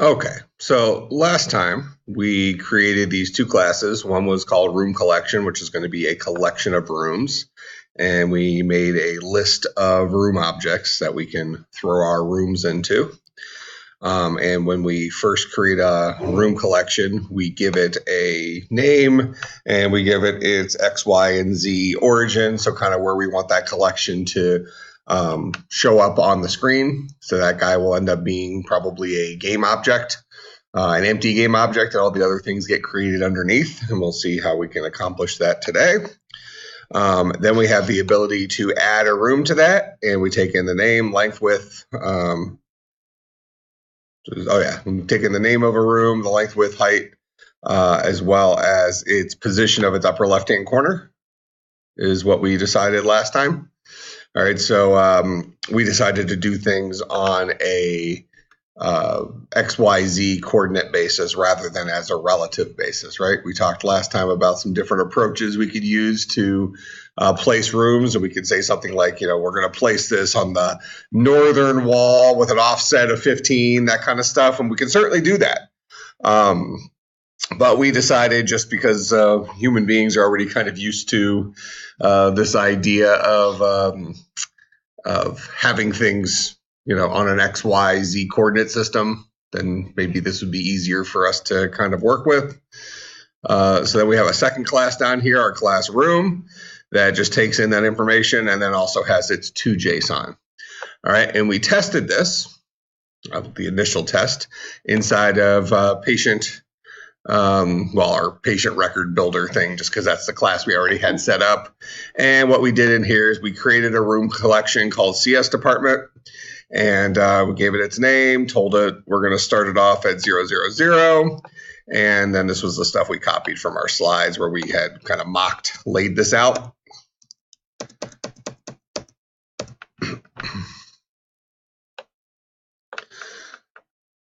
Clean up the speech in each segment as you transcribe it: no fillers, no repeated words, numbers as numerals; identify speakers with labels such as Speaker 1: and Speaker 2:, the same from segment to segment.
Speaker 1: Okay, so last time we created these two classes. One was called RoomCollection, which is going to be a collection of rooms. And we made a list of room objects that we can throw our rooms into. And when we first create a room collection, we give it a name and we give it its X, Y, and Z origin. So kind of where we want that collection to show up on the screen. So that guy will end up being probably a game object, an empty game object, and all the other things get created underneath. And we'll see how we can accomplish that today. Then we have the ability to add a room to that, and we take in the name, length, width. I'm taking the name of a room, the length, width, height, as well as its position of its upper left-hand corner is what we decided last time. All right, so we decided to do things on a XYZ coordinate basis rather than as a relative basis, right? We talked last time about some different approaches we could use to place rooms, and we could say something like, we're going to place this on the northern wall with an offset of 15, that kind of stuff, and we can certainly do that. But we decided, just because human beings are already kind of used to this idea of having things, on an X, Y, Z coordinate system, then maybe this would be easier for us to kind of work with. So then we have a second class down here, our class room, that just takes in that information and then also has its to.json. All right, and we tested this, the initial test, inside of patient, our patient record builder thing, just because that's the class we already had set up. And what we did in here is we created a room collection called CS department, and we gave it its name, told it we're going to start it off at 000. And then this was the stuff we copied from our slides where we had kind of laid this out.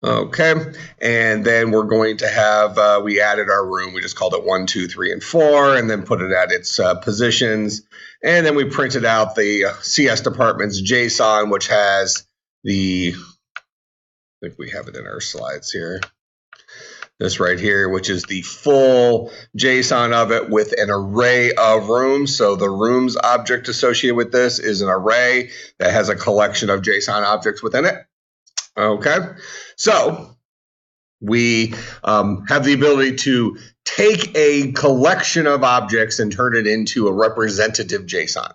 Speaker 1: Okay, and then we're going to have, we added our room, we just called it 1, 2, 3, and 4, and then put it at its positions. And then we printed out the CS department's JSON, which has I think we have it in our slides here. This right here, which is the full JSON of it with an array of rooms. So the rooms object associated with this is an array that has a collection of JSON objects within it. Okay, so we have the ability to take a collection of objects and turn it into a representative JSON.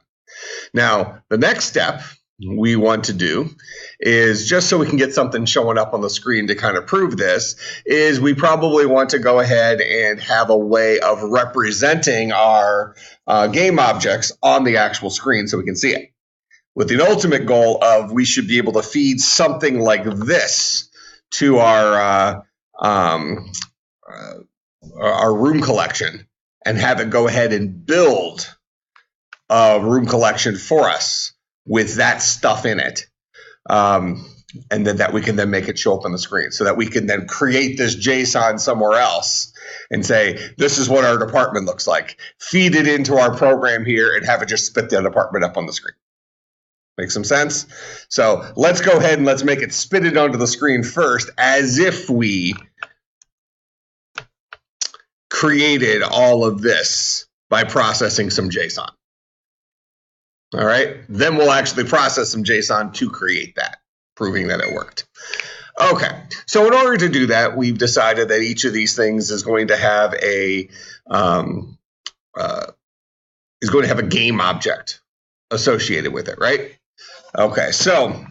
Speaker 1: Now, the next step we want to do is, just so we can get something showing up on the screen to kind of prove this, is we probably want to go ahead and have a way of representing our game objects on the actual screen so we can see it, with the ultimate goal of we should be able to feed something like this to our room collection and have it go ahead and build a room collection for us with that stuff in it. And then that we can then make it show up on the screen so that we can then create this JSON somewhere else and say, this is what our department looks like. Feed it into our program here and have it just spit the department up on the screen. Make some sense? So let's go ahead and let's make it spit it onto the screen first, as if we created all of this by processing some JSON. All right, then we'll actually process some JSON to create that, proving that it worked. Okay, so in order to do that, we've decided that each of these things is going to have a game object associated with it, right? Okay, so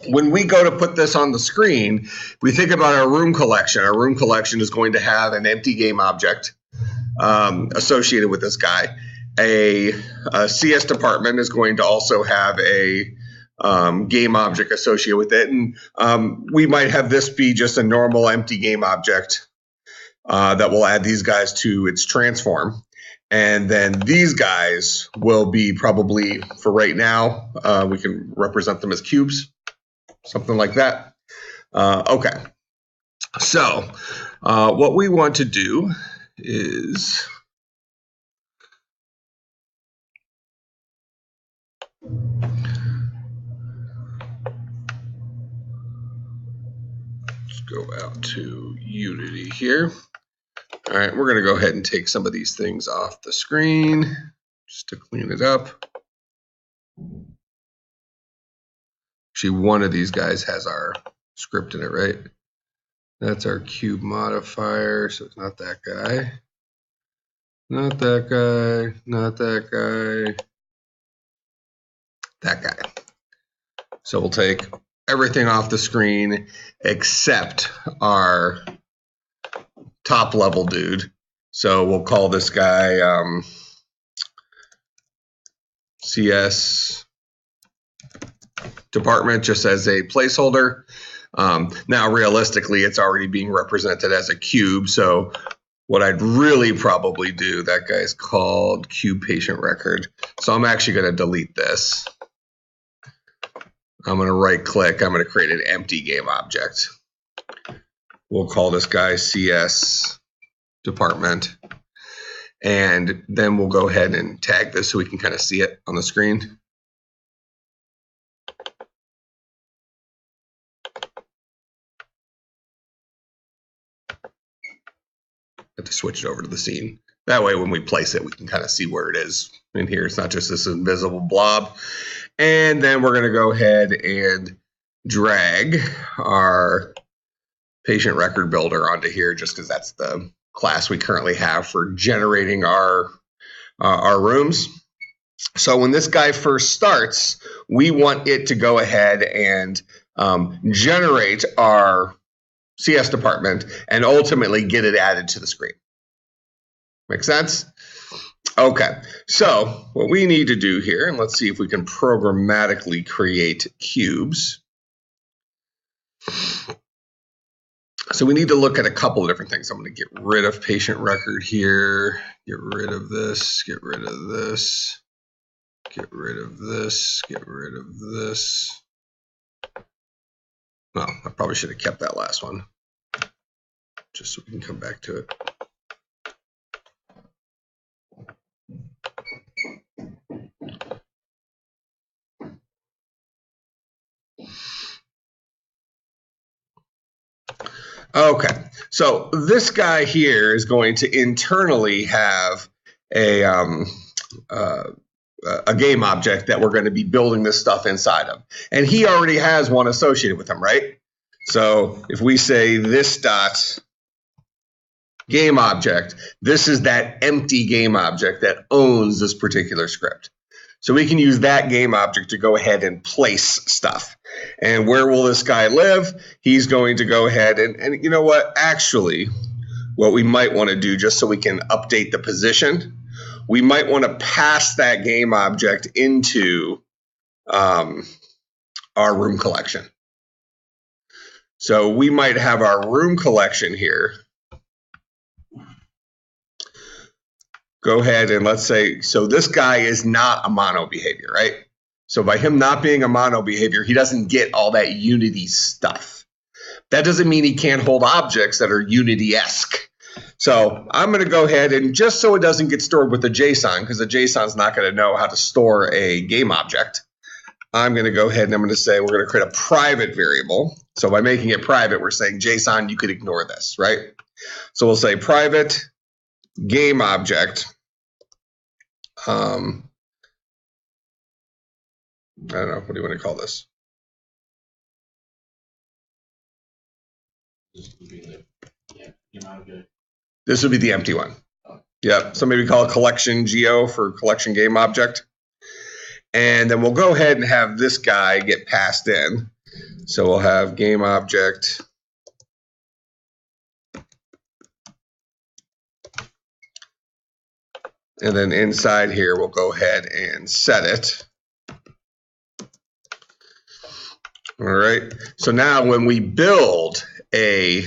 Speaker 1: when we go to put this on the screen, we think about our room collection. Our room collection is going to have an empty game object associated with this guy. A CS department is going to also have a game object associated with it. And we might have this be just a normal empty game object that will add these guys to its transform. And then these guys will be probably, for right now, we can represent them as cubes, something like that. Okay, so what we want to do is go out to Unity here. All right, we're going to go ahead and take some of these things off the screen just to clean it up. Actually, one of these guys has our script in it, right? That's our cube modifier, so it's not that guy. Not that guy, not that guy, that guy. So we'll take everything off the screen except our top level dude. So we'll call this guy CS department just as a placeholder. Now realistically it's already being represented as a cube, so what I'd really probably do, that guy's called cube patient record. So I'm actually going to delete this. I'm going to right click, I'm going to create an empty game object. We'll call this guy CS department. And then we'll go ahead and tag this so we can kind of see it on the screen. Have to switch it over to the scene. That way when we place it, we can kind of see where it is in here. It's not just this invisible blob. And then we're going to go ahead and drag our patient record builder onto here just because that's the class we currently have for generating our rooms. So when this guy first starts, we want it to go ahead and generate our CS department and ultimately get it added to the screen. Make sense? Okay, so what we need to do here, and let's see if we can programmatically create cubes. So we need to look at a couple of different things. I'm going to get rid of patient record here, get rid of this, get rid of this, get rid of this, get rid of this. Well, I probably should have kept that last one, just so we can come back to it. Okay, so this guy here is going to internally have a game object that we're going to be building this stuff inside of. And he already has one associated with him, right? So if we say this dot game object, this is that empty game object that owns this particular script. So we can use that game object to go ahead and place stuff. And where will this guy live? He's going to go ahead and you know what? Actually, what we might want to do just so we can update the position, we might want to pass that game object into our room collection. So we might have our room collection here. Go ahead and let's say, so this guy is not a Monobehaviour, right? So by him not being a Monobehaviour, he doesn't get all that Unity stuff. That doesn't mean he can't hold objects that are Unity-esque. So I'm going to go ahead and just so it doesn't get stored with a JSON, because the JSON's not going to know how to store a game object, I'm going to go ahead and I'm going to say we're going to create a private variable. So by making it private, we're saying JSON, you could ignore this, right? So we'll say private game object. I don't know, what do you want to call this? This would be the empty one. Yep, so maybe call it collection geo for collection game object. And then we'll go ahead and have this guy get passed in. So we'll have game object. And then inside here, we'll go ahead and set it. All right, so now when we build a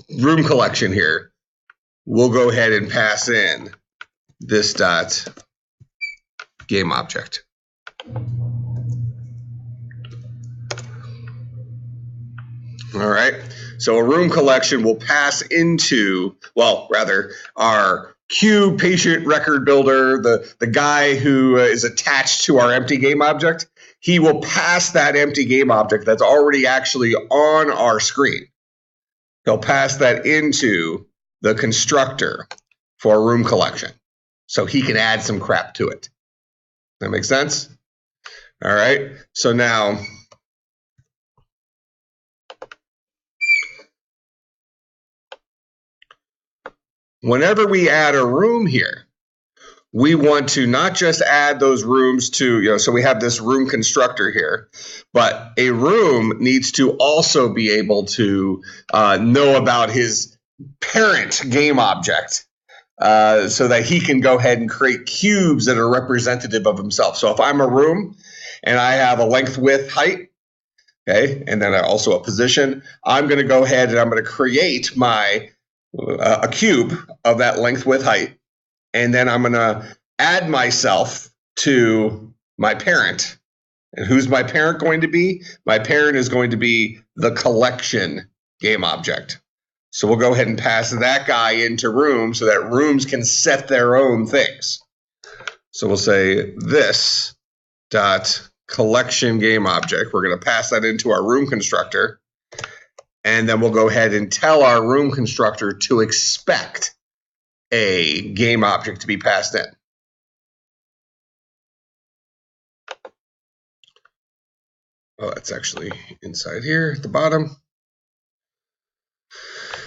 Speaker 1: room collection here, we'll go ahead and pass in this dot game object. All right, so a room collection will pass into, well, rather our cube patient record builder, the guy who is attached to our empty game object. he will pass that empty game object that's already actually on our screen. He'll pass that into the constructor for RoomCollection, so he can add some crap to it. That makes sense? All right, so now whenever we add a room here, we want to not just add those rooms to, so we have this room constructor here, but a room needs to also be able to know about his parent game object so that he can go ahead and create cubes that are representative of himself. So if I'm a room and I have a length, width, height, okay, and then also a position, I'm going to go ahead and I'm going to create my a cube of that length, width, height. And then I'm going to add myself to my parent. And who's my parent going to be? My parent is going to be the collection game object. So we'll go ahead and pass that guy into rooms so that rooms can set their own things. So we'll say this dot collection game object. We're going to pass that into our room constructor. And then we'll go ahead and tell our room constructor to expect a game object to be passed in. Oh, that's actually inside here at the bottom.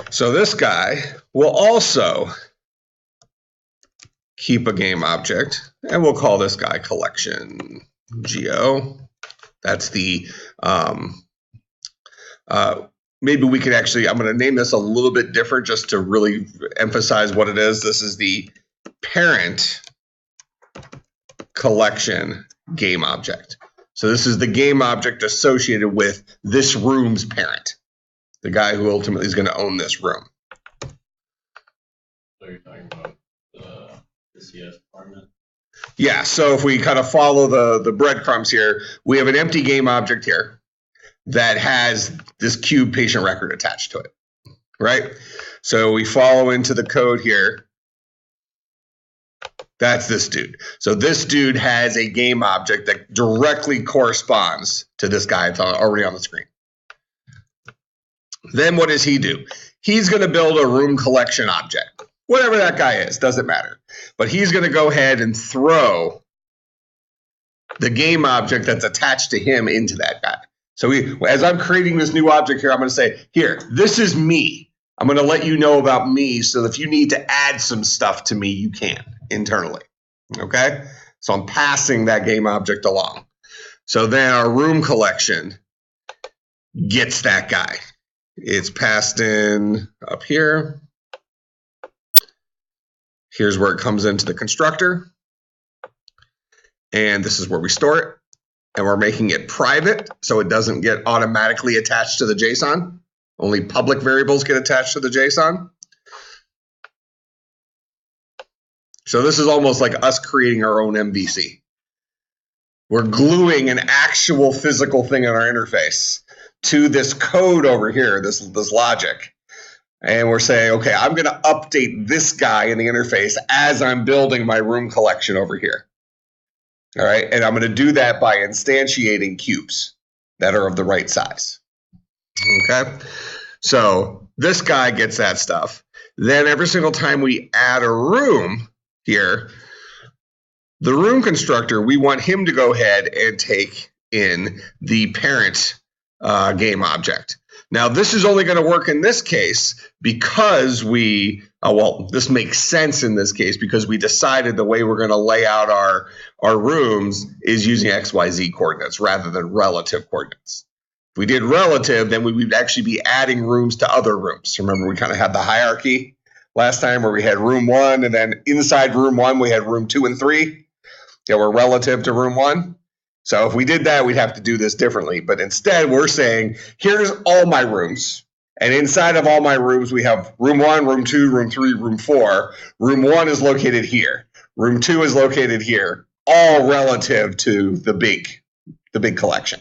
Speaker 1: So this guy will also keep a game object, and we'll call this guy collection geo. That's the maybe we could actually, I'm going to name this a little bit different just to really emphasize what it is. This is the parent collection game object. So this is the game object associated with this room's parent, the guy who ultimately is going to own this room.
Speaker 2: So you're talking about the CS department?
Speaker 1: Yeah, so if we kind of follow the breadcrumbs here, we have an empty game object here that has this cube patient record attached to it, right? So we follow into the code here. That's this dude. So this dude has a game object that directly corresponds to this guy that's already on the screen. Then what does he do? He's going to build a room collection object. Whatever that guy is, doesn't matter. But he's going to go ahead and throw the game object that's attached to him into that guy. So as I'm creating this new object here, I'm going to say, here, this is me. I'm going to let you know about me so that if you need to add some stuff to me, you can internally. Okay? So I'm passing that game object along. So then our room collection gets that guy. It's passed in up here. Here's where it comes into the constructor. And this is where we store it. And we're making it private so it doesn't get automatically attached to the JSON. Only public variables get attached to the JSON. So this is almost like us creating our own MVC. We're gluing an actual physical thing in our interface to this code over here, this logic. And we're saying, okay, I'm going to update this guy in the interface as I'm building my room collection over here. All right, and I'm going to do that by instantiating cubes that are of the right size. Okay, so this guy gets that stuff. Then every single time we add a room here, the room constructor, we want him to go ahead and take in the parent game object. Now, this is only going to work in this case because this makes sense in this case because we decided the way we're going to lay out our rooms is using XYZ coordinates rather than relative coordinates. If we did relative, then we would actually be adding rooms to other rooms. Remember, we kind of had the hierarchy last time where we had room 1, and then inside room 1, we had room 2 and 3 that were relative to room 1. So if we did that, we'd have to do this differently. But instead, we're saying, here's all my rooms. And inside of all my rooms, we have room 1, room 2, room 3, room 4. Room 1 is located here. Room 2 is located here, all relative to the big collection.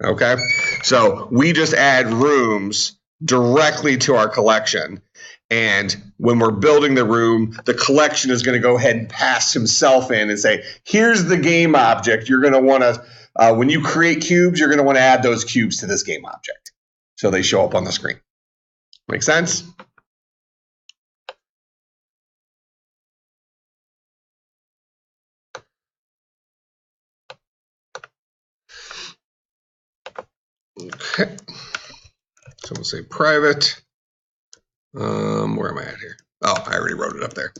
Speaker 1: Okay? So we just add rooms directly to our collection. And when we're building the room, the collection is going to go ahead and pass himself in and say, here's the game object you're going to want to when you create cubes, you're going to want to add those cubes to this game object so they show up on the screen. Make sense? Okay. So we'll say private. Where am I at here? Oh, I already wrote it up there.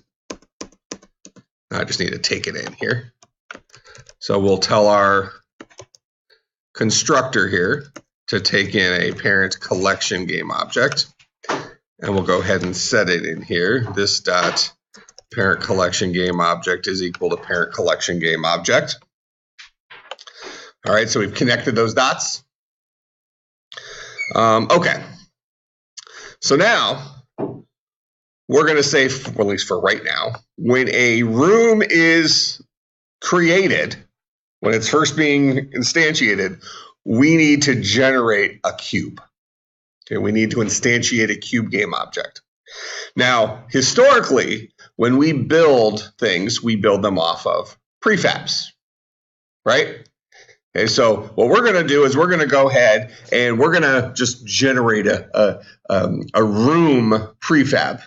Speaker 1: I just need to take it in here. So we'll tell our constructor here to take in a parent collection game object. And we'll go ahead and set it in here. This dot parent collection game object is equal to parent collection game object. All right, so we've connected those dots. Okay. So now we're going to say, or at least for right now, when a room is created, when it's first being instantiated, we need to generate a cube. Okay, we need to instantiate a cube game object. Now, historically, when we build things, we build them off of prefabs, right? Okay, so what we're going to do is we're going to go ahead and we're going to just generate a room prefab.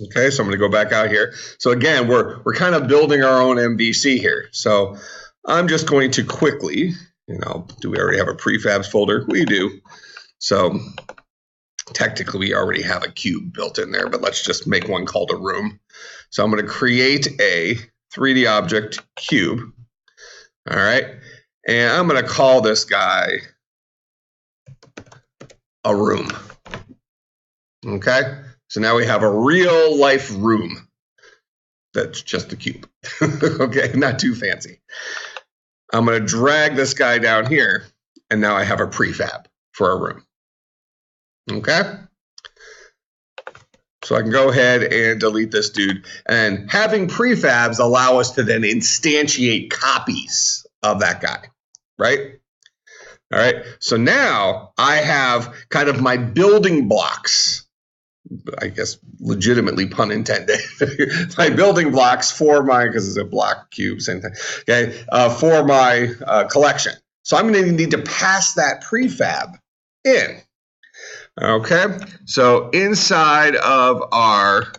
Speaker 1: Okay, so I'm going to go back out here. So again, we're kind of building our own MVC here. So I'm just going to quickly, do we already have a prefabs folder? We do. So technically we already have a cube built in there, but let's just make one called a room. So I'm going to create a 3D object cube. All right. And I'm going to call this guy a room. Okay. So now we have a real life room that's just a cube. Okay, not too fancy. I'm going to drag this guy down here, and now I have a prefab for a room. Okay? So I can go ahead and delete this dude. And having prefabs allow us to then instantiate copies of that guy, right? All right, so now I have kind of my building blocks. I guess legitimately pun intended. My building blocks for my, because it's a block cube, same thing. Okay, for my collection. So I'm going to need to pass that prefab in. Okay, so inside of our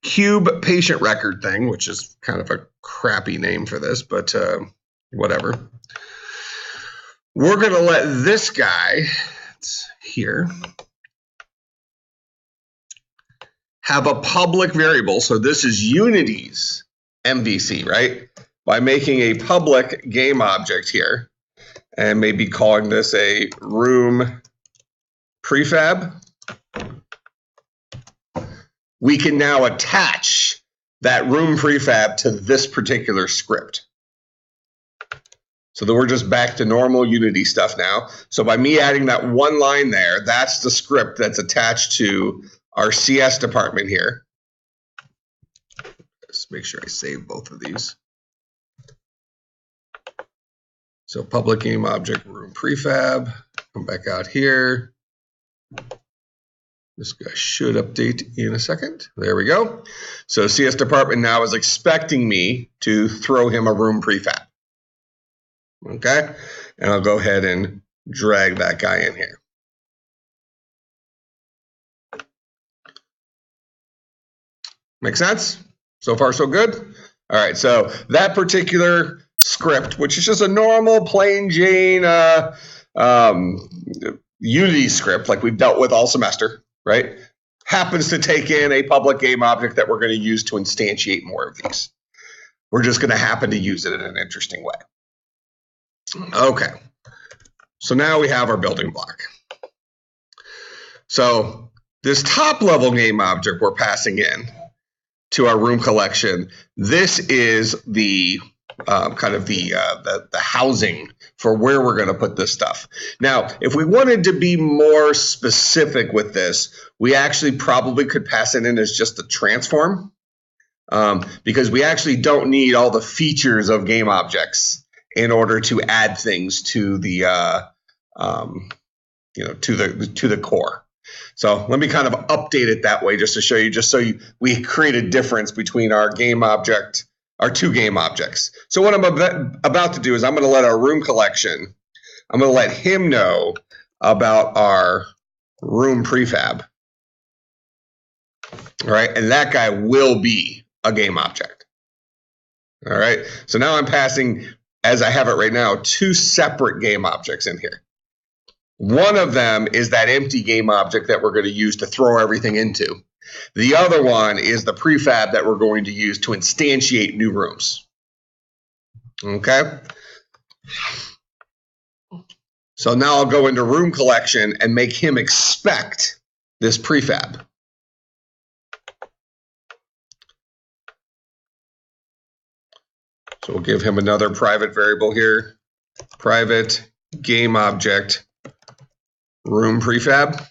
Speaker 1: cube patient record thing, which is kind of a crappy name for this, but whatever. We're going to let this guy, it's here, have a public variable. So this is Unity's MVC, right? By making a public game object here and maybe calling this a room prefab. We can now attach that room prefab to this particular script. So that we're just back to normal Unity stuff now. So by me adding that one line there, that's the script that's attached to our CS department here. Let's make sure I save both of these. So public game object room prefab. Come back out here. This guy should update in a second. There we go. So CS department now is expecting me to throw him a room prefab. Okay, and I'll go ahead and drag that guy in here. Make sense? So far, so good? All right, so that particular script, which is just a normal plain Jane Unity script like we've dealt with all semester, right? Happens to take in a public game object that we're going to use to instantiate more of these. We're just going to happen to use it in an interesting way. Okay, so now we have our building block. So this top level game object we're passing in to our room collection, this is the kind of the housing for where we're going to put this stuff. Now, if we wanted to be more specific with this, we actually probably could pass it in as just a transform, because we actually don't need all the features of game objects in order to add things to the to the core. So let me kind of update it that way just to show you, we create a difference between our game object, our two game objects. So what I'm about to do is I'm going to let our room collection, I'm going to let him know about our room prefab. All right, and that guy will be a game object. All right, so now I'm passing, as I have it right now, two separate game objects in here. One of them is that empty game object that we're going to use to throw everything into. The other one is the prefab that we're going to use to instantiate new rooms. Okay? So now I'll go into room collection and make him expect this prefab. So we'll give him another private variable here. Private game object room prefab.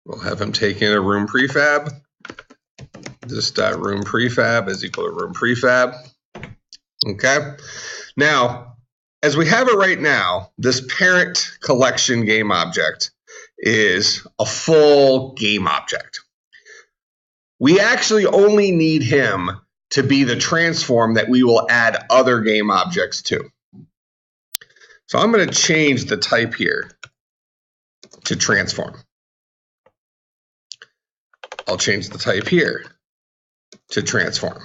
Speaker 1: We'll have him take in a room prefab. This dot room prefab is equal to room prefab. Okay. Now, as we have it right now, this parent collection game object is a full game object. We actually only need him to be the transform that we will add other game objects to. So I'm going to change the type here to transform. I'll change the type here to transform.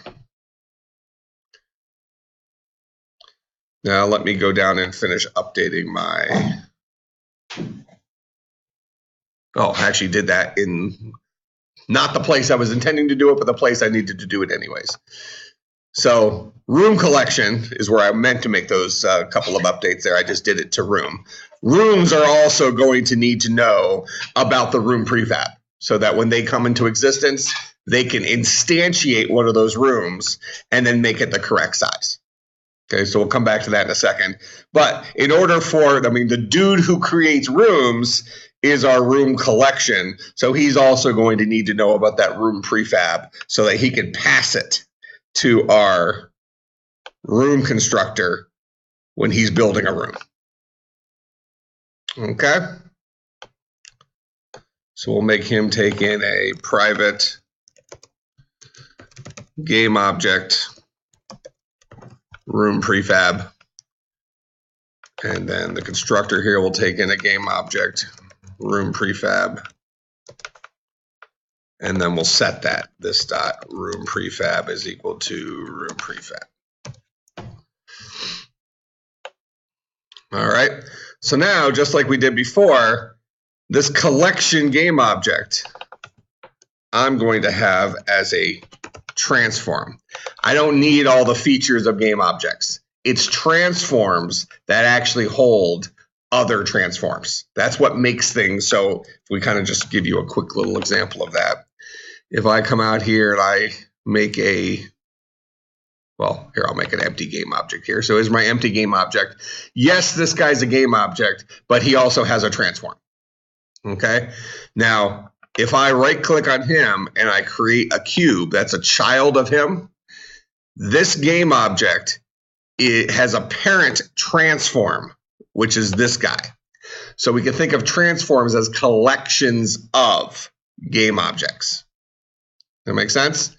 Speaker 1: Now let me go down and finish updating my... Oh, I actually did that in not the place I was intending to do it, but the place I needed to do it anyways. So room collection is where I meant to make those couple of updates there. I just did it to room. Rooms are also going to need to know about the room prefab so that when they come into existence, they can instantiate one of those rooms and then make it the correct size. Okay, so we'll come back to that in a second. But in order for, the dude who creates rooms is our room collection. So he's also going to need to know about that room prefab so that he can pass it to our room constructor when he's building a room. Okay. So we'll make him take in a private game object room prefab. And then the constructor here will take in a game object room prefab. And then we'll set that. This dot room prefab is equal to room prefab. All right. So now, just like we did before, this collection game object, I'm going to have as a transform. I don't need all the features of game objects. It's transforms that actually hold other transforms. That's what makes things. So if we kind of just give you a quick little example of that. If I come out here and I make a, well, here, I'll make an empty game object here. So here's my empty game object. Yes, this guy's a game object, but he also has a transform. Okay. Now, if I right click on him and I create a cube that's a child of him, this game object, it has a parent transform, which is this guy. So we can think of transforms as collections of game objects. That makes sense?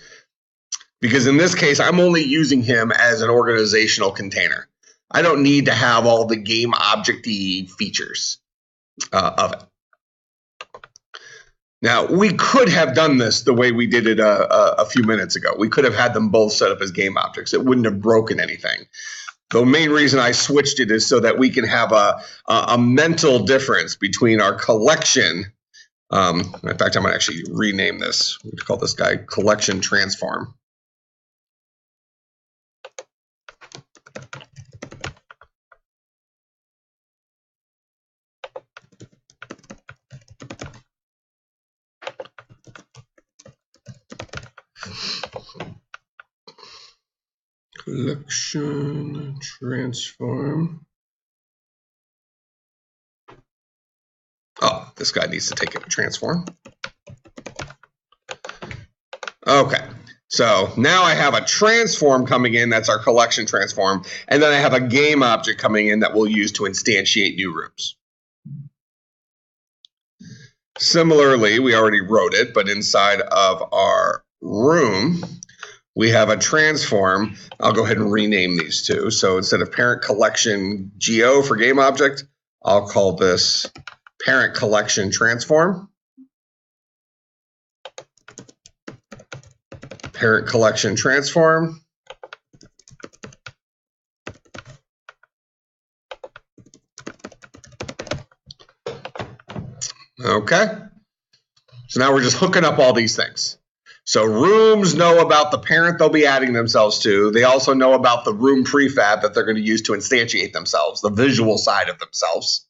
Speaker 1: Because in this case, I'm only using him as an organizational container. I don't need to have all the game object-y features of it. Now, we could have done this the way we did it a few minutes ago. We could have had them both set up as game objects. It wouldn't have broken anything. The main reason I switched it is so that we can have a mental difference between our collection. In fact, I'm going to actually rename this. We'll call this guy collection transform. Collection transform. Oh, this guy needs to take it a transform. Okay, so now I have a transform coming in, that's our collection transform, and then I have a game object coming in that we'll use to instantiate new rooms. Similarly, we already wrote it, but inside of our room, we have a transform. I'll go ahead and rename these two. So instead of parent collection GO for GameObject, I'll call this parent collection transform. Parent collection transform. Okay. So now we're just hooking up all these things. So rooms know about the parent they'll be adding themselves to. They also know about the room prefab that they're going to use to instantiate themselves, the visual side of themselves.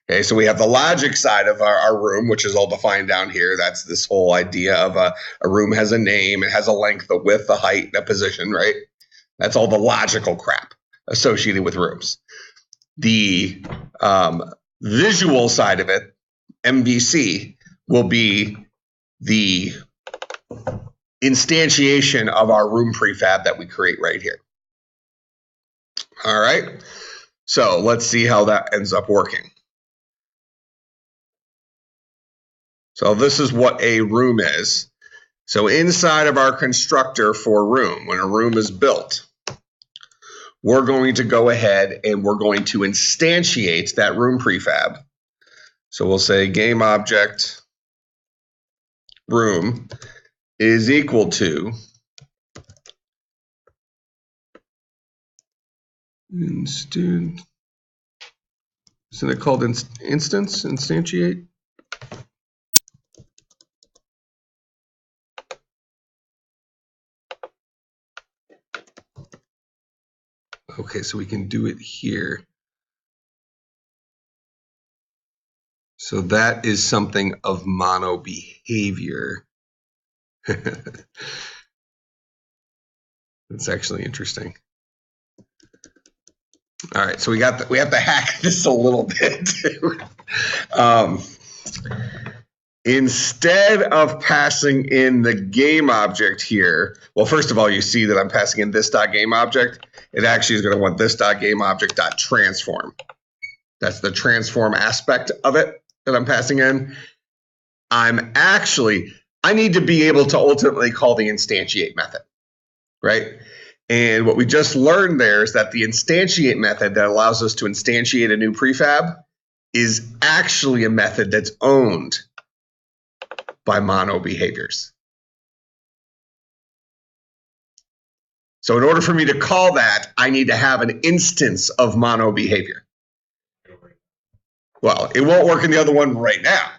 Speaker 1: Okay, so we have the logic side of our room, which is all defined down here. That's this whole idea of a room has a name, it has a length, a width, a height, a position, right? That's all the logical crap associated with rooms. The visual side of it, MVC, will be the instantiation of our room prefab that we create right here. All right, so let's see how that ends up working. So this is what a room is. So inside of our constructor for room, when a room is built, we're going to go ahead and we're going to instantiate that room prefab. So we'll say GameObject room is equal to isn't it called instantiate? Okay, so we can do it here. So that is something of Monobehaviour. That's actually interesting. All right, so we have to hack this a little bit. Instead of passing in the game object here, well, first of all, you see that I'm passing in this .gameObject. It actually is going to want this .gameObject.transform. That's the transform aspect of it that I'm passing in. I need to be able to ultimately call the instantiate method, right? And what we just learned there is that the instantiate method that allows us to instantiate a new prefab is actually a method that's owned by Monobehaviors. So in order for me to call that, I need to have an instance of Monobehaviour. Well, it won't work in the other one right now,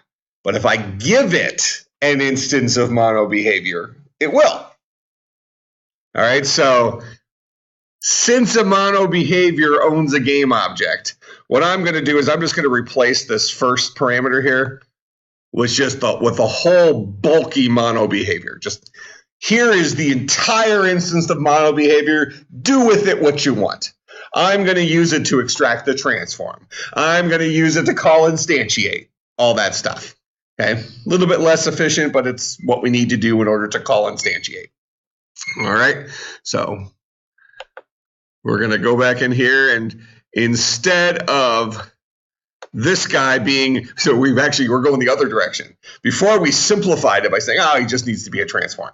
Speaker 1: but if I give it an instance of Monobehaviour, it will. All right, so since a Monobehaviour owns a game object, what I'm going to do is I'm just going to replace this first parameter here with just with a whole bulky Monobehaviour. Just here is the entire instance of Monobehaviour. Do with it what you want. I'm going to use it to extract the transform. I'm going to use it to call instantiate, all that stuff. Okay, a little bit less efficient, but it's what we need to do in order to call instantiate. All right, so we're going to go back in here, and instead of this guy being, so we're going the other direction. Before we simplified it by saying, oh, he just needs to be a transform.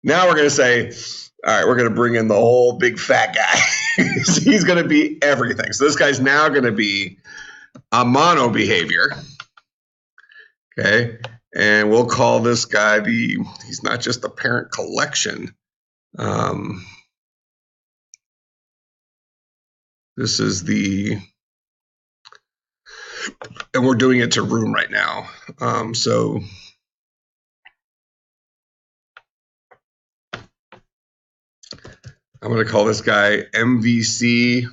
Speaker 1: Now we're going to say, all right, we're going to bring in the whole big fat guy. So he's going to be everything. So this guy's now going to be a Monobehaviour. Okay, and we'll call this guy he's not just the parent collection. This is and we're doing it to room right now. So I'm going to call this guy MVC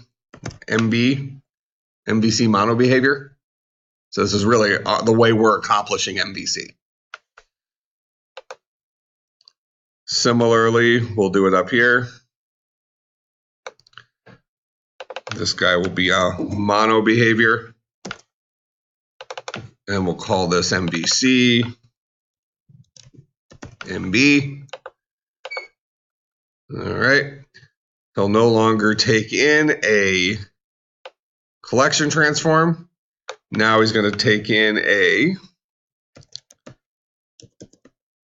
Speaker 1: Monobehaviour. So this is really the way we're accomplishing MVC. Similarly, we'll do it up here. This guy will be a Monobehaviour. And we'll call this MVC MB. All right. He'll no longer take in a collection transform. Now he's going to take in a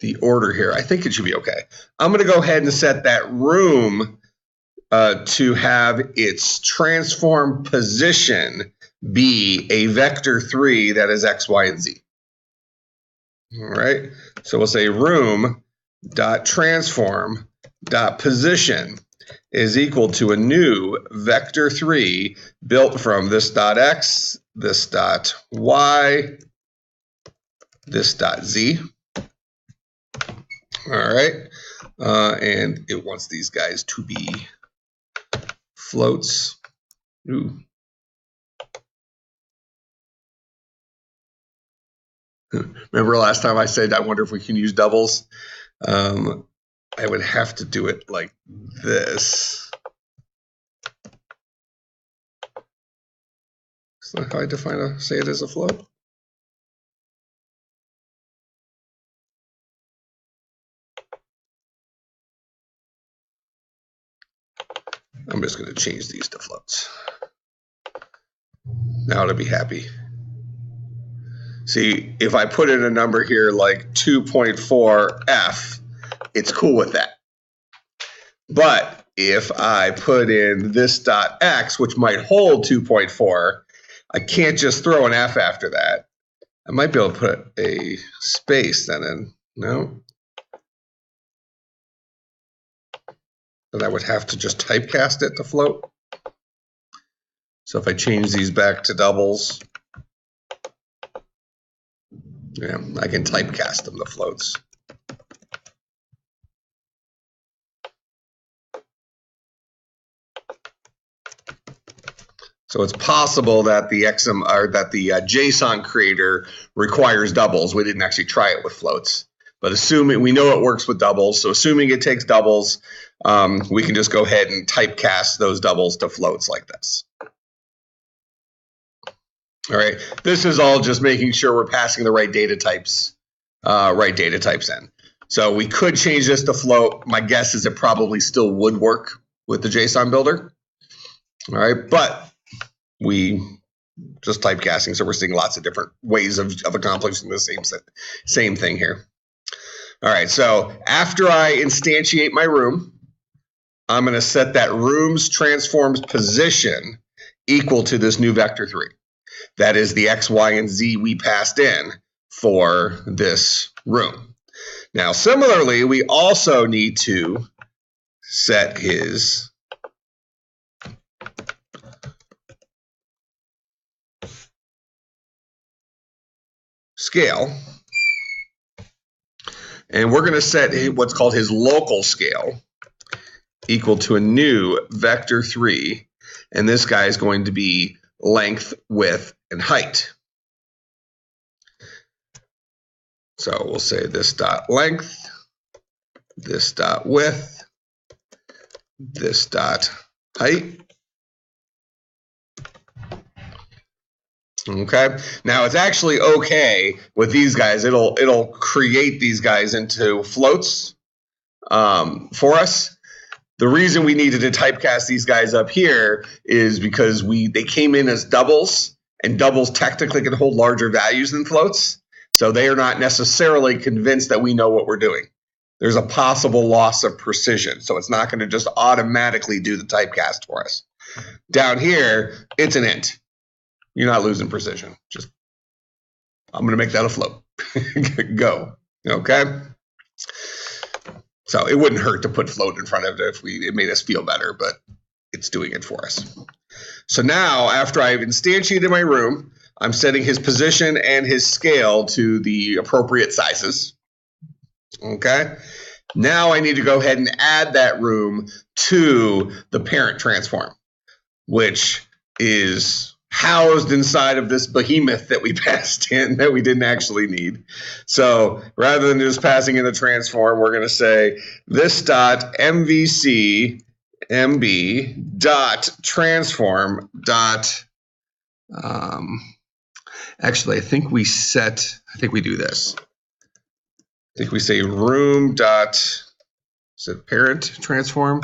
Speaker 1: the order here. I think it should be okay. I'm going to go ahead and set that room to have its transform position be a vector 3 that is x, y, and z. All right. So we'll say room dot transform dot position is equal to a new vector 3 built from this dot x, this dot y, this dot z. All right. And it wants these guys to be floats. Ooh. Remember last time I said I wonder if we can use doubles? I would have to do it like this. Is that how I say it as a float? I'm just going to change these to floats. Now to be happy. See, if I put in a number here like 2.4f, it's cool with that. But if I put in this dot x, which might hold 2.4, I can't just throw an f after that. I might be able to put a space then in. No. Then I would have to just typecast it to float. So if I change these back to doubles, yeah, I can typecast them to floats. So it's possible that the JSON creator requires doubles. We didn't actually try it with floats, but assuming we know it works with doubles, so assuming it takes doubles, we can just go ahead and typecast those doubles to floats like this. All right, this is all just making sure we're passing the right data types in. So we could change this to float. My guess is it probably still would work with the JSON builder. All right, but we just typecasting, so we're seeing lots of different ways of accomplishing the same thing here. All right, so after I instantiate my room, I'm going to set that room's transforms position equal to this new vector 3. That is the x, y, and z we passed in for this room. Now, similarly, we also need to set his scale. And we're going to set what's called his local scale equal to a new vector 3. And this guy is going to be length, width, and height. So we'll say this dot length, this dot width, this dot height. Okay. Now it's actually okay with these guys. It'll create these guys into floats for us. The reason we needed to typecast these guys up here is because they came in as doubles, and doubles technically can hold larger values than floats. So they are not necessarily convinced that we know what we're doing. There's a possible loss of precision. So it's not going to just automatically do the typecast for us. Down here, it's an int. You're not losing precision. I'm going to make that a float. Go. Okay. So it wouldn't hurt to put float in front of it if it made us feel better, but it's doing it for us. So now, after I've instantiated my room, I'm setting his position and his scale to the appropriate sizes. Okay. Now I need to go ahead and add that room to the parent transform, which is housed inside of this behemoth that we passed in that we didn't actually need. So rather than just passing in the transform, we're going to say this dot MVC MB dot transform dot. Actually, I think we do this. I think we say room dot, is it parent transform?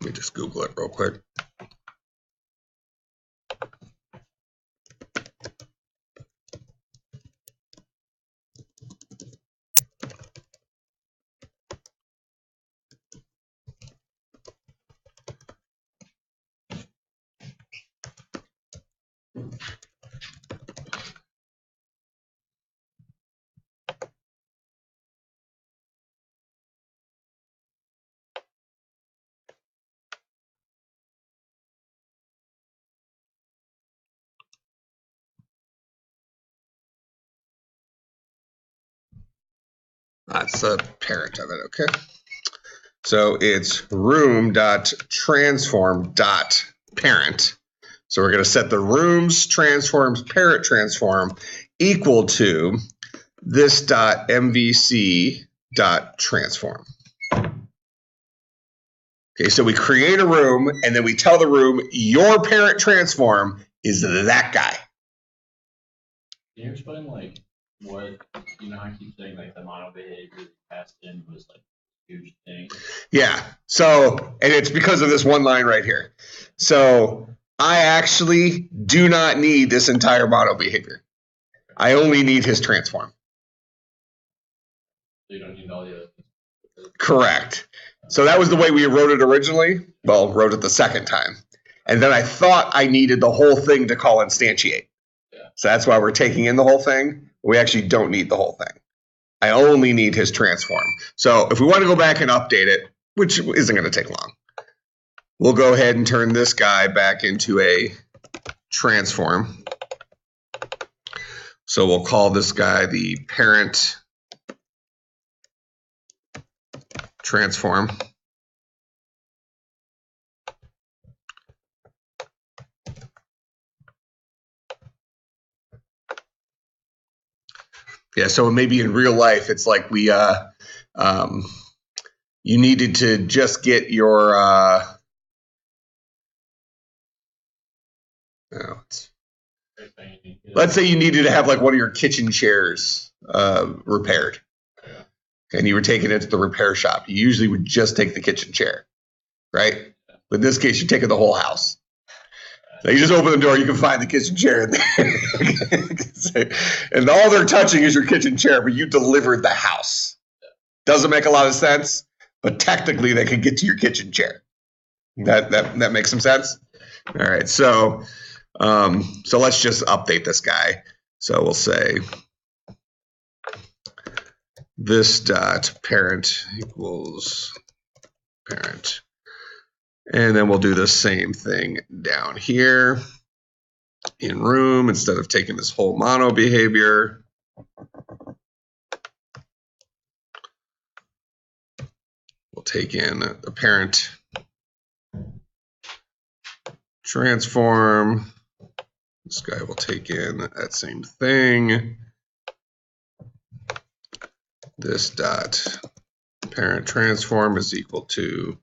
Speaker 1: me just Google it real quick. That's the parent of it, okay? So it's room.transform.parent. So we're going to set the rooms transforms parent transform equal to this dot MVC dot transform. Okay, so we create a room and then we tell the room your parent transform is that guy.
Speaker 2: Can you explain like what, you know, I keep saying like the Monobehaviour passed in was like a huge thing.
Speaker 1: Yeah, so, and it's because of this one line right here. So I actually do not need this entire Monobehaviour. I only need his transform.
Speaker 2: So you don't need all the other things.
Speaker 1: Correct. So that was the way we wrote it originally. Well, wrote it the second time. And then I thought I needed the whole thing to call instantiate.
Speaker 2: Yeah.
Speaker 1: So that's why we're taking in the whole thing. We actually don't need the whole thing. I only need his transform. So if we want to go back and update it, which isn't going to take long, we'll go ahead and turn this guy back into a transform. So we'll call this guy the parent transform. Yeah, so maybe in real life, it's like we, you needed to just get your, let's say you needed to have like one of your kitchen chairs repaired. And you were taking it to the repair shop. You usually would just take the kitchen chair, right? But in this case, you're taking the whole house. So you just open the door, you can find the kitchen chair in there. And all they're touching is your kitchen chair, but you delivered the house. Doesn't make a lot of sense, but technically they can get to your kitchen chair. That makes some sense? All right, so let's just update this guy. So we'll say this dot parent equals parent. And then we'll do the same thing down here in room instead of taking this whole Monobehaviour. We'll take in the parent transform. This guy will take in that same thing. This dot parent transform is equal to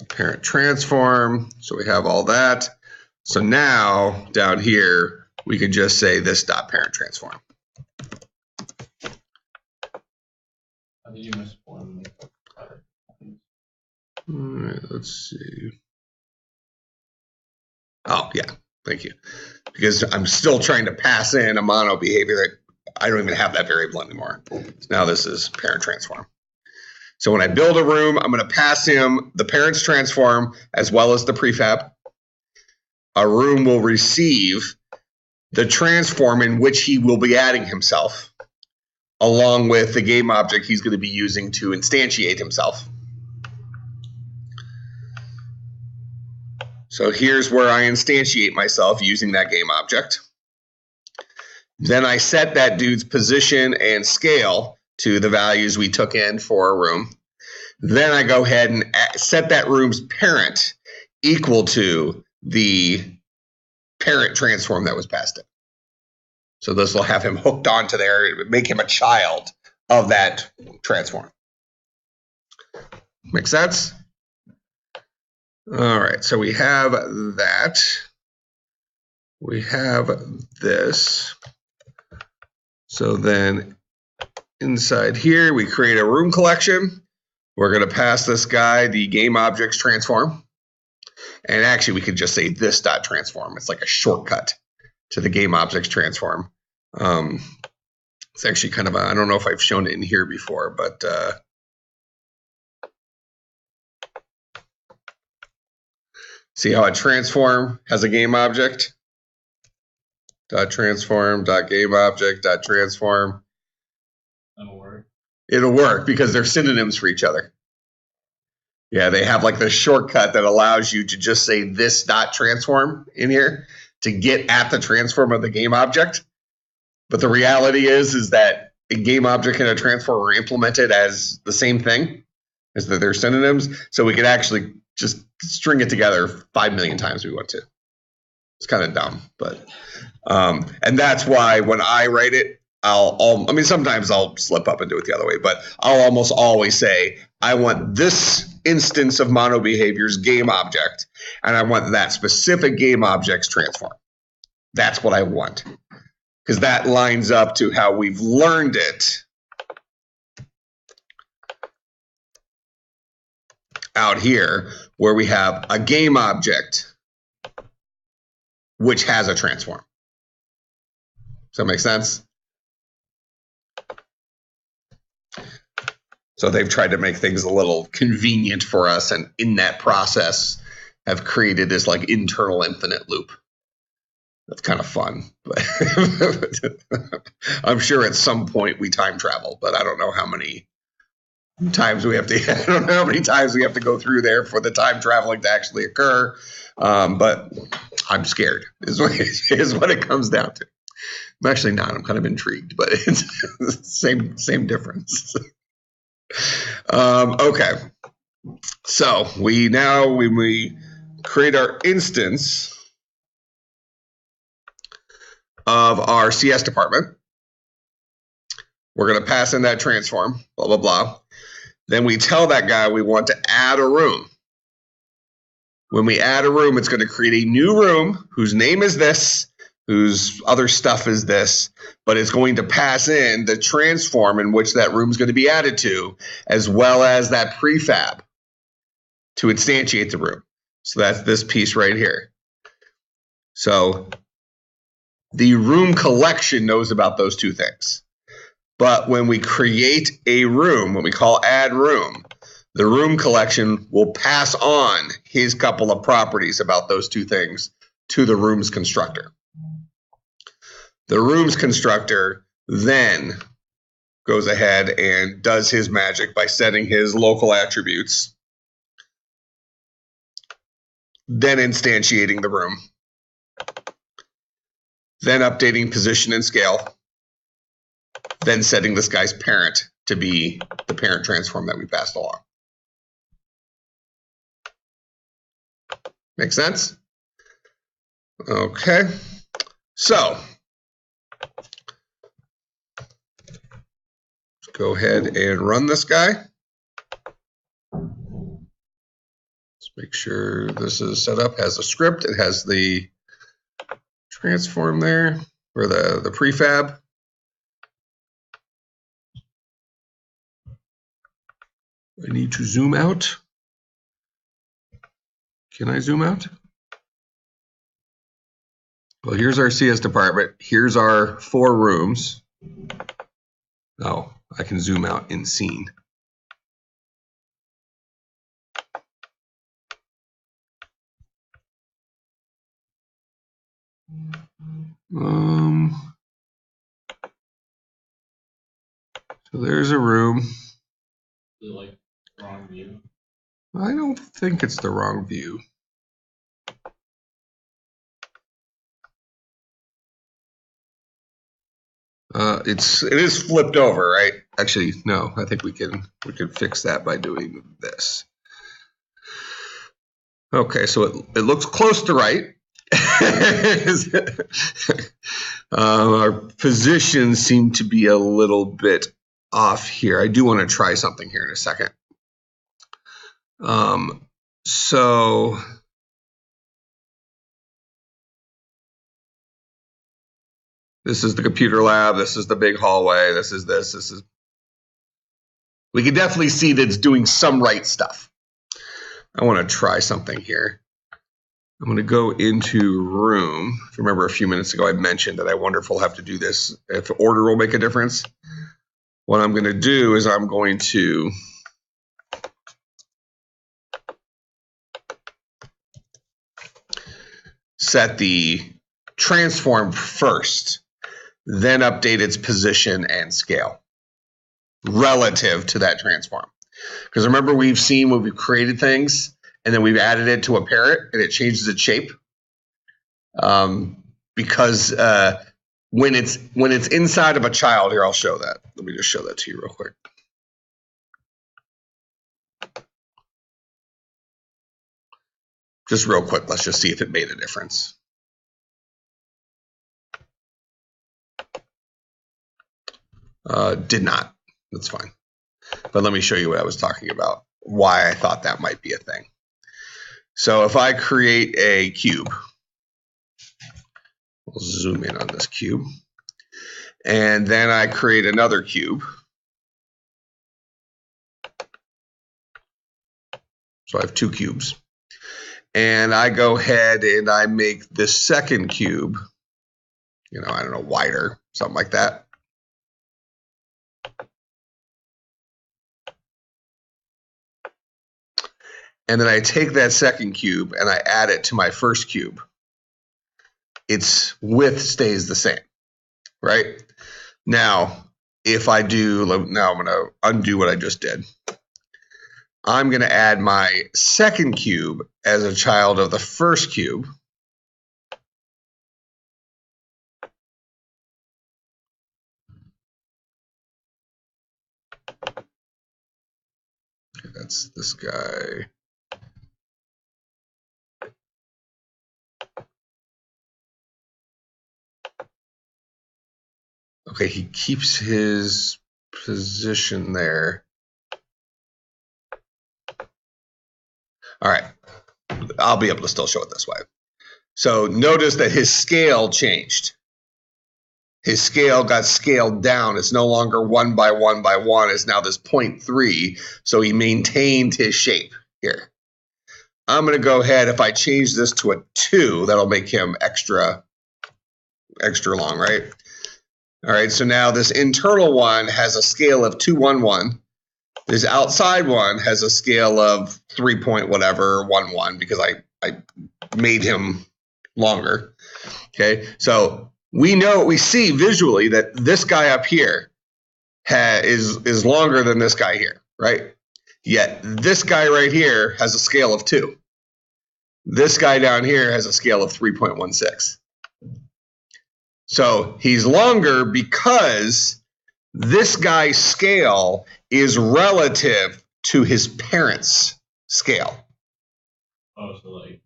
Speaker 1: parent transform. So we have all that. So now down here, we can just say this dot parent transform.
Speaker 2: How did you miss one?
Speaker 1: All right, let's see. Oh, yeah, thank you. Because I'm still trying to pass in a Monobehaviour that I don't even have that variable anymore. So now this is parent transform. So when I build a room, I'm going to pass him the parent's transform as well as the prefab. A room will receive the transform in which he will be adding himself, along with the game object he's going to be using to instantiate himself. So here's where I instantiate myself using that game object. Then I set that dude's position and scale to the values we took in for a room. Then I go ahead and set that room's parent equal to the parent transform that was passed in. So this will have him hooked onto there, make him a child of that transform. Make sense? All right, so we have that. We have this. So then inside here, we create a room collection We're going to pass this guy the GameObjects transform. And actually, we could just say this dot transform. It's like a shortcut to the GameObjects transform. It's actually kind of I don't know if I've shown it in here before, but see how a transform has a GameObject? Dot transform, dot GameObject, dot transform.
Speaker 2: That'll work.
Speaker 1: It'll work because they're synonyms for each other. Yeah, they have like the shortcut that allows you to just say this dot transform in here to get at the transform of the GameObject. But the reality is that a GameObject and a transform are implemented as the same thing, as that they're synonyms. So we could actually just string it together 5 million times if we want to. It's kind of dumb, but and that's why when I write it, I mean, sometimes I'll slip up and do it the other way, but I'll almost always say, I want this instance of Monobehavior's GameObject, and I want that specific GameObject's transform. That's what I want, because that lines up to how we've learned it out here, where we have a GameObject which has a transform. Does that make sense? So they've tried to make things a little convenient for us, and in that process have created this like internal infinite loop. That's kind of fun, but I'm sure at some point we time travel, but I don't know how many times we have to. I don't know how many times we have to go through there for the time traveling to actually occur. But I'm scared. Is what it comes down to. I'm actually not. I'm kind of intrigued, but it's same difference. Okay, so when we create our instance of our CS department, we're going to pass in that transform, blah, blah, blah. Then we tell that guy we want to add a room. When we add a room, it's going to create a new room whose name is this, whose other stuff is this, but it's going to pass in the transform in which that room is going to be added to, as well as that prefab to instantiate the room. So that's this piece right here. So the room collection knows about those two things. But when we create a room, when we call add room, the room collection will pass on his couple of properties about those two things to the rooms constructor. The rooms constructor then goes ahead and does his magic by setting his local attributes, then instantiating the room, then updating position and scale, then setting this guy's parent to be the parent transform that we passed along. Make sense? Okay. So let's go ahead and run this guy. Let's make sure this is set up, has a script. It has the transform there, or the prefab. I need to zoom out. Can I zoom out? Well, here's our CS department. Here's our 4 rooms. Oh, I can zoom out in scene. So there's a room.
Speaker 2: Is it like wrong view?
Speaker 1: I don't think it's the wrong view. It is flipped over, right? Actually, no. I think we can fix that by doing this. Okay, so it looks close to right. Our positions seem to be a little bit off here. I do want to try something here in a second. So this is the computer lab. This is the big hallway. This is this. This is we can definitely see that it's doing some right stuff. I want to try something here. I'm going to go into room. If you remember a few minutes ago, I mentioned that I wonder if we'll have to do this, if order will make a difference. What I'm going to do is I'm going to set the transform first, then update its position and scale relative to that transform. Because remember, we've seen when we've created things and then we've added it to a parent and it changes its shape. Because when it's inside of a child, here, I'll show that. Let me just show that to you real quick. Just real quick, let's just see if it made a difference. Did not. That's fine. But let me show you what I was talking about, why I thought that might be a thing. So if I create a cube, we'll zoom in on this cube, and then I create another cube. So I have two cubes. And I go ahead and I make this second cube, I don't know, wider, something like that. And then I take that second cube and I add it to my first cube. Its width stays the same, right? Now, if I do, now I'm going to undo what I just did. I'm going to add my second cube as a child of the first cube. Okay, that's this guy. Okay, he keeps his position there. All right, I'll be able to still show it this way. So notice that his scale changed. His scale got scaled down. It's no longer 1 by 1 by 1. It's now this 0.3. So he maintained his shape here. I'm going to go ahead. If I change this to a 2, that'll make him extra long, right? All right. So now this internal one has a scale of 211. This outside one has a scale of 3 point whatever 11 because I made him longer. Okay. So we see visually that this guy up here is longer than this guy here, right? Yet this guy right here has a scale of 2. This guy down here has a scale of 3.16. So he's longer because this guy's scale is relative to his parents' scale.
Speaker 2: Oh, so like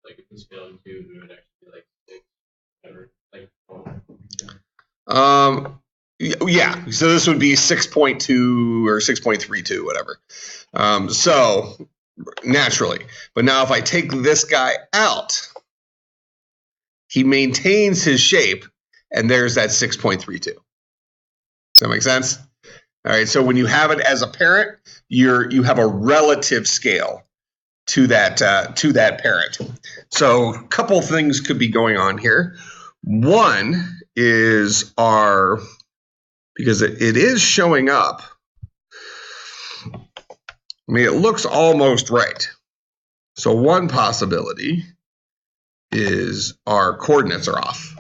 Speaker 2: if the scale in 2, it would actually be like 6, whatever, like 4.
Speaker 1: Yeah, so this would be 6.2 or 6.32, whatever. So naturally, but now if I take this guy out, he maintains his shape, and there's that 6.32. Does that make sense? All right, so when you have it as a parent, you have a relative scale to that parent. So a couple things could be going on here. One is because it is showing up. I mean, it looks almost right. So one possibility is our coordinates are off.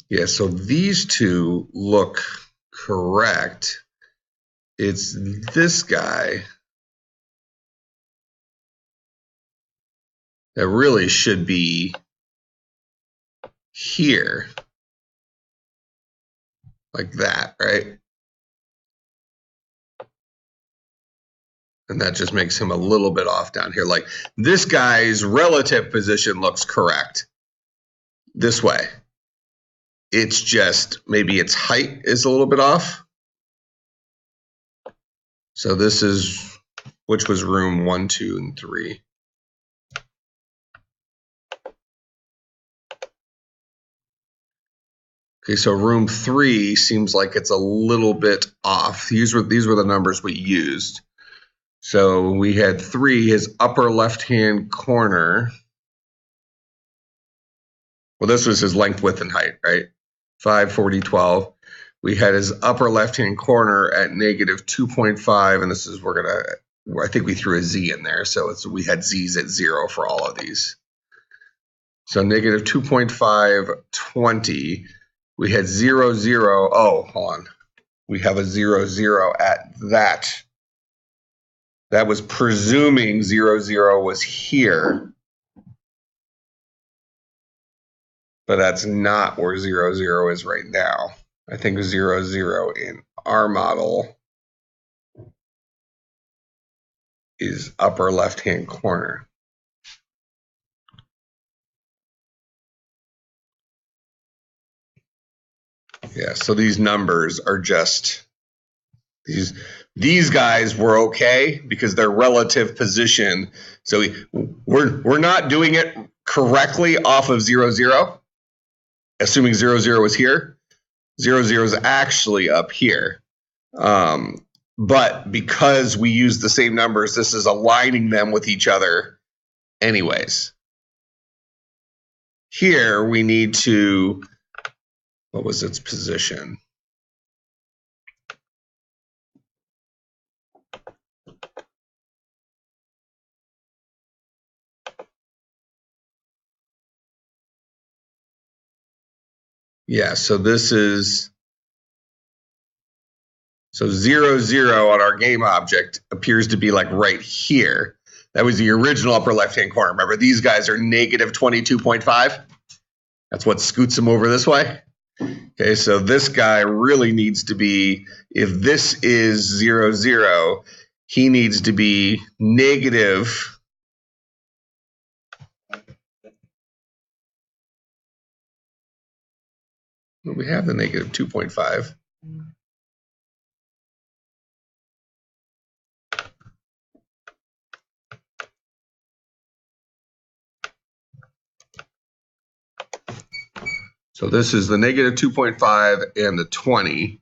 Speaker 1: Yeah, so these two look correct. It's this guy that really should be here. like that, right? And that just makes him a little bit off down here. Like this guy's relative position looks correct this way. It's just maybe its height is a little bit off. So this is, which was room 1, 2, and 3. Okay, so room 3 seems like it's a little bit off. These were the numbers we used. So we had 3, his upper left-hand corner. Well, this was his length, width, and height, right? 5, 40, 12. We had his upper left-hand corner at negative 2.5, and this is, I think we threw a z in there, so we had z's at 0 for all of these. So negative 2.5, 20. We had 0, 0. Oh, hold on. We have a 0, 0 at that. That was presuming 0, 0 was here. But that's not where 0, 0 is right now. I think 0, 0 in our model is upper left-hand corner. Yeah, so these numbers are just, these guys were okay because they're relative position. So we're not doing it correctly off of 0, 0, assuming 0, 0 is here. 0, 0 is actually up here. But because we use the same numbers, this is aligning them with each other anyways. Here we need to, what was its position? Yeah, so this is, so 0, 0 on our game object appears to be like right here. That was the original upper left-hand corner. Remember, these guys are negative 22.5. That's what scoots them over this way. Okay, so this guy really needs to be, if this is 0, 0, he needs to be negative. Well, we have the negative 2.5. So this is the negative 2.5 and the 20.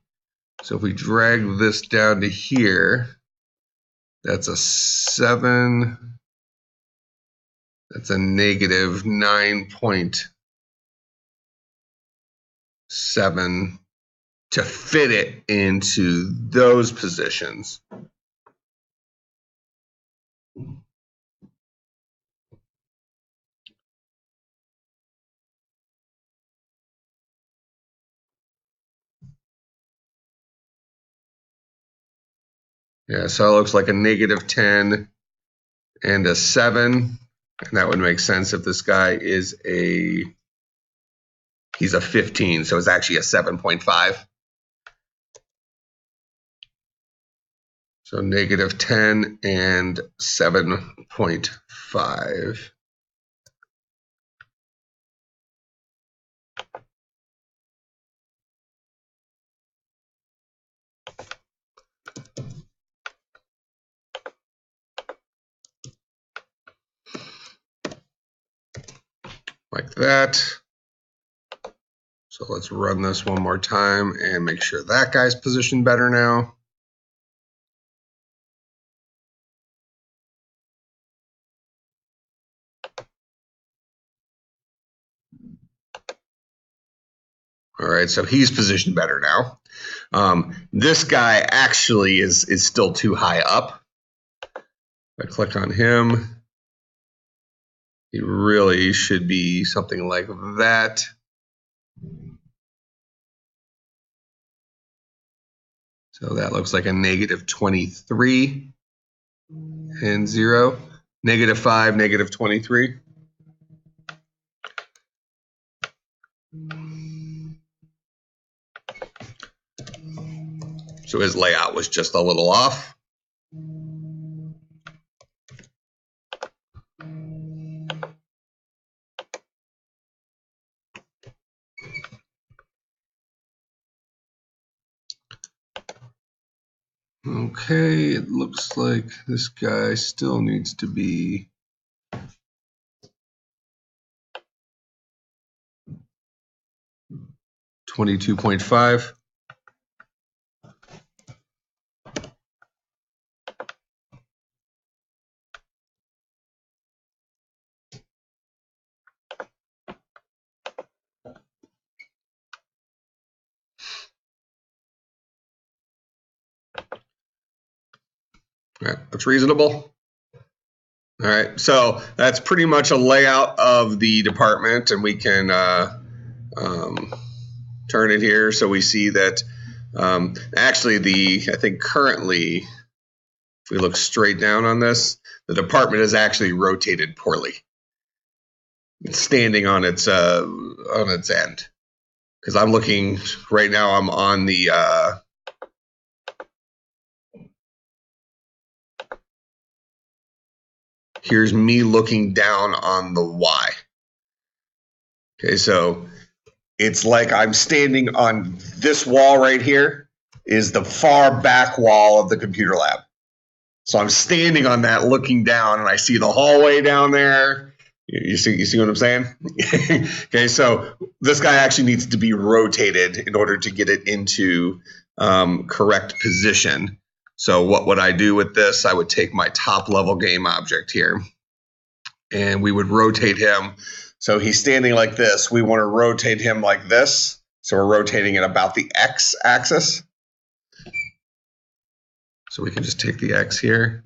Speaker 1: So if we drag this down to here, that's a 7. That's a negative 9.7 to fit it into those positions. Yeah, so it looks like a negative 10 and a 7. And that would make sense if this guy is he's a 15, so it's actually a 7.5. So negative 10 and 7.5. Like that. So let's run this one more time and make sure that guy's positioned better now. All right, so he's positioned better now. This guy actually is still too high up. If I click on him, he really should be something like that. So that looks like a negative 23 and 0. Negative 5, negative 23. So his layout was just a little off. Okay, it looks like this guy still needs to be 22.5. All right, that's reasonable. All right, so that's pretty much a layout of the department, and we can turn it here so we see that actually I think currently, if we look straight down on this, the department is actually rotated poorly. It's standing on its end. Because I'm looking right now, I'm on the here's me looking down on the Y. Okay, so it's like I'm standing on this wall right here is the far back wall of the computer lab. So I'm standing on that looking down, and I see the hallway down there. You see what I'm saying? Okay, so this guy actually needs to be rotated in order to get it into correct position. So what would I do with this? I would take my top level game object here, and we would rotate him. So he's standing like this. We want to rotate him like this. So we're rotating it about the X axis. So we can just take the X here.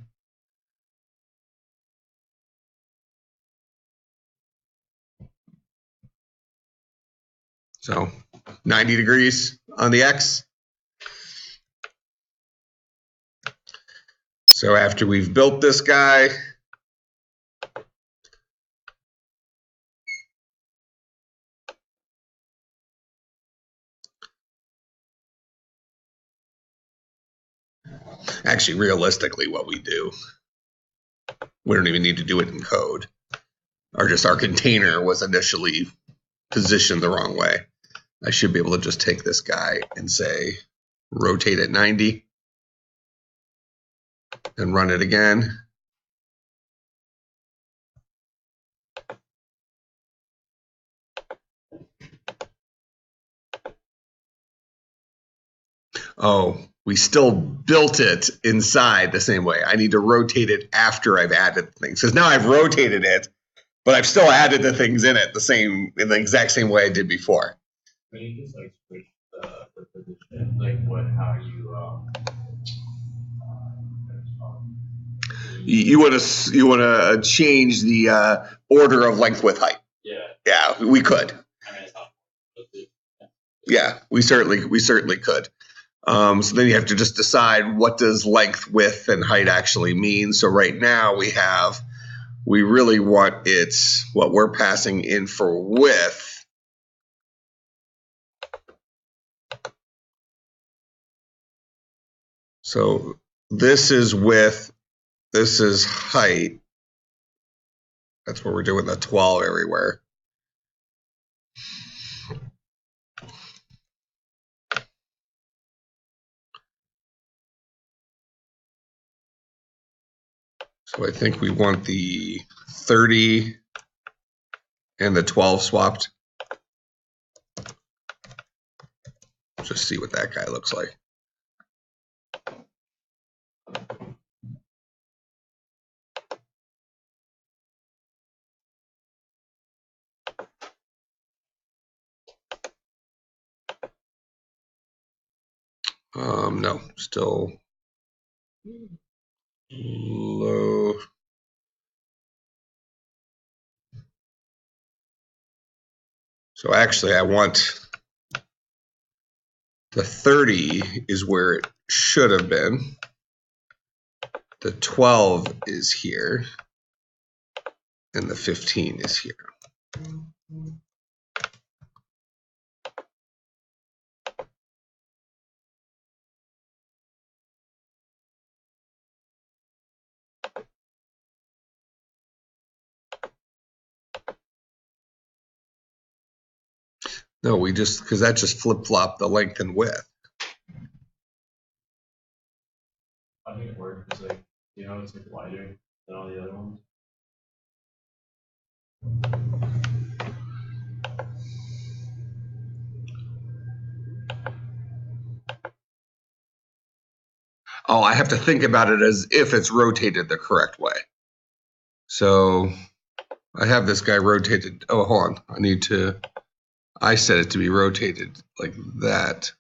Speaker 1: So 90 degrees on the X. So after we've built this guy, actually realistically what we do, we don't even need to do it in code. Our container was initially positioned the wrong way. I should be able to just take this guy and say rotate at 90 and run it again. Oh, we still built it inside the same way. I need to rotate it after I've added things. Because now I've rotated it, but I've still added the things in it in the exact same way I did before.
Speaker 2: When you just like switch the position, like how you
Speaker 1: you want to change the order of length, width, height. Yeah, we could.
Speaker 2: I mean, it's not.
Speaker 1: Yeah, we certainly could. So then you have to just decide what does length, width, and height actually mean. So right now we really want what we're passing in for width. So this is width, this is height. That's where we're doing the 12 everywhere. So I think we want the 30 and the 12 swapped. Just see what that guy looks like. No, still low. So actually I want the 30 is where it should have been. The 12 is here. And the 15 is here. No, we just, because that just flip-flopped the length and width.
Speaker 2: I think it worked because, like, you know, it's like wider than all the other ones.
Speaker 1: Oh, I have to think about it as if it's rotated the correct way. So I have this guy rotated. Oh, hold on. I set it to be rotated like that.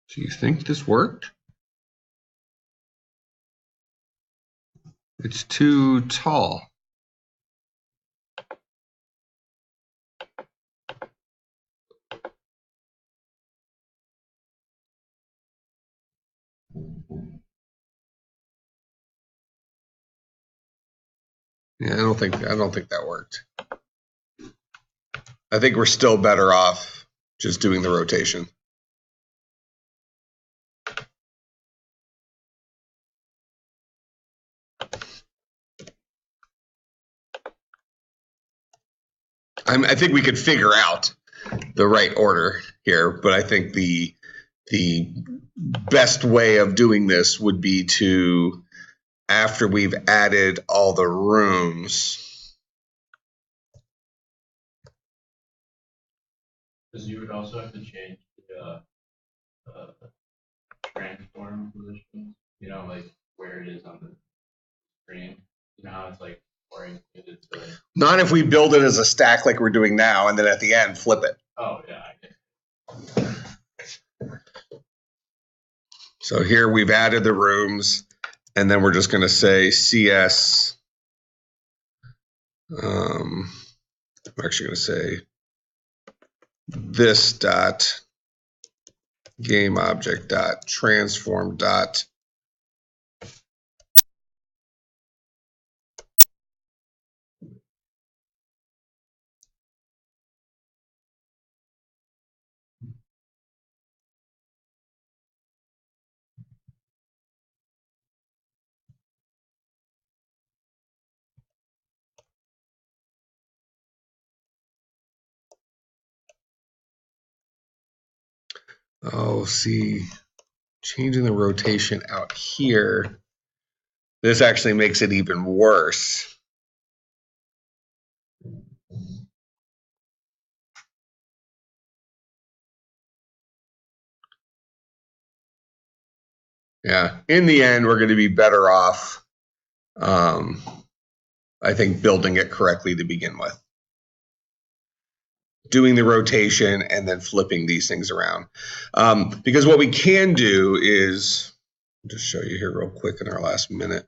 Speaker 1: Do you think this worked? It's too tall. Yeah, I don't think that worked. I think we're still better off just doing the rotation. I think we could figure out the right order here, but I think the best way of doing this would be to, after we've added all the rooms.
Speaker 2: Because you would also have to change the transform position, you know, like where it is on the screen. You know how it's like oriented to.
Speaker 1: Not if we build it as a stack like we're doing now, and then at the end flip it.
Speaker 2: Oh yeah, I get it.
Speaker 1: So here we've added the rooms, and then we're just going to say CS. I'm actually going to say this dot GameObject dot transform dot see, changing the rotation out here. This actually makes it even worse. Yeah, in the end, we're going to be better off, I think, building it correctly to begin with. Doing the rotation and then flipping these things around. Because what we can do is, I'll just show you here real quick in our last minute.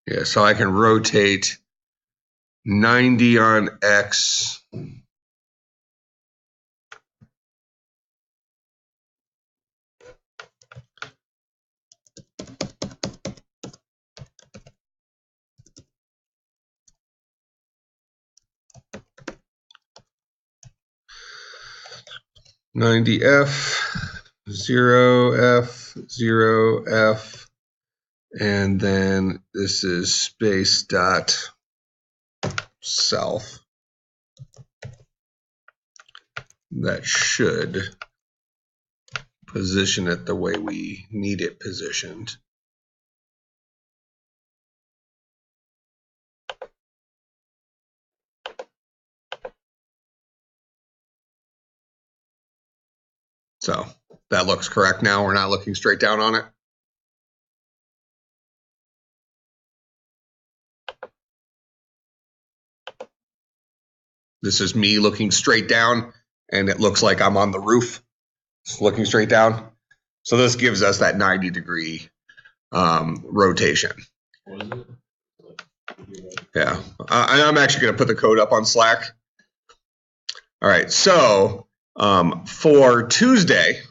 Speaker 1: Yeah, so I can rotate 90 on X. $90F, 0F, 0F, and then this is space dot self. that should position it the way we need it positioned. So that looks correct now. We're not looking straight down on it. This is me looking straight down, and it looks like I'm on the roof, just looking straight down. So this gives us that 90-degree rotation.
Speaker 2: What is it?
Speaker 1: Yeah, I'm actually going to put the code up on Slack. All right, so for Tuesday,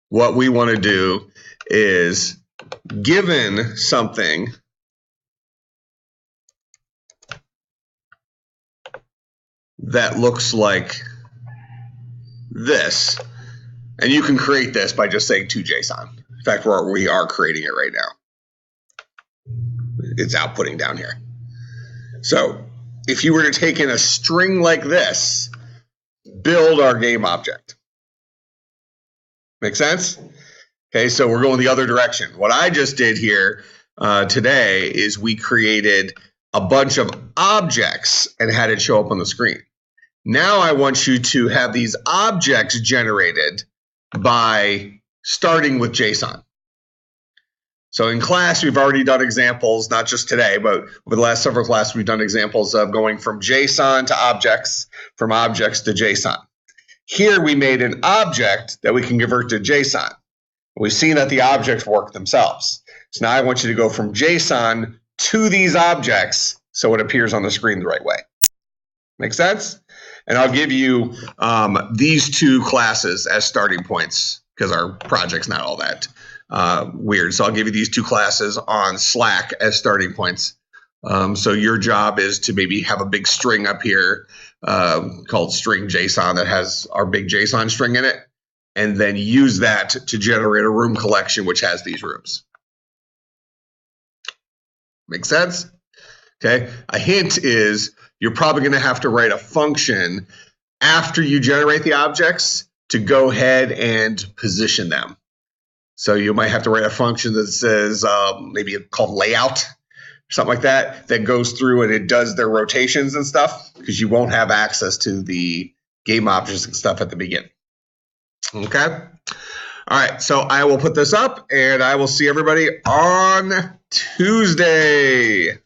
Speaker 1: what we want to do is, given something that looks like this, and you can create this by just saying to JSON. In fact, we are creating it right now. It's outputting down here. So if you were to take in a string like this, build our game object. Make sense? Okay, so we're going the other direction. What I just did here today is we created a bunch of objects and had it show up on the screen. Now I want you to have these objects generated by starting with JSON. So in class, we've already done examples, not just today, but over the last several classes, we've done examples of going from JSON to objects, from objects to JSON. Here we made an object that we can convert to JSON. We've seen that the objects work themselves. So now I want you to go from JSON to these objects so it appears on the screen the right way. Make sense? And I'll give you these two classes as starting points because our project's not all that weird. So I'll give you these two classes on Slack as starting points. So your job is to maybe have a big string up here called string JSON that has our big JSON string in it, and then use that to generate a room collection which has these rooms. Make sense? Okay. A hint is you're probably going to have to write a function after you generate the objects to go ahead and position them. So you might have to write a function that says maybe called layout, something like that, that goes through and it does their rotations and stuff because you won't have access to the game objects and stuff at the beginning. Okay. All right. So I will put this up and I will see everybody on Tuesday.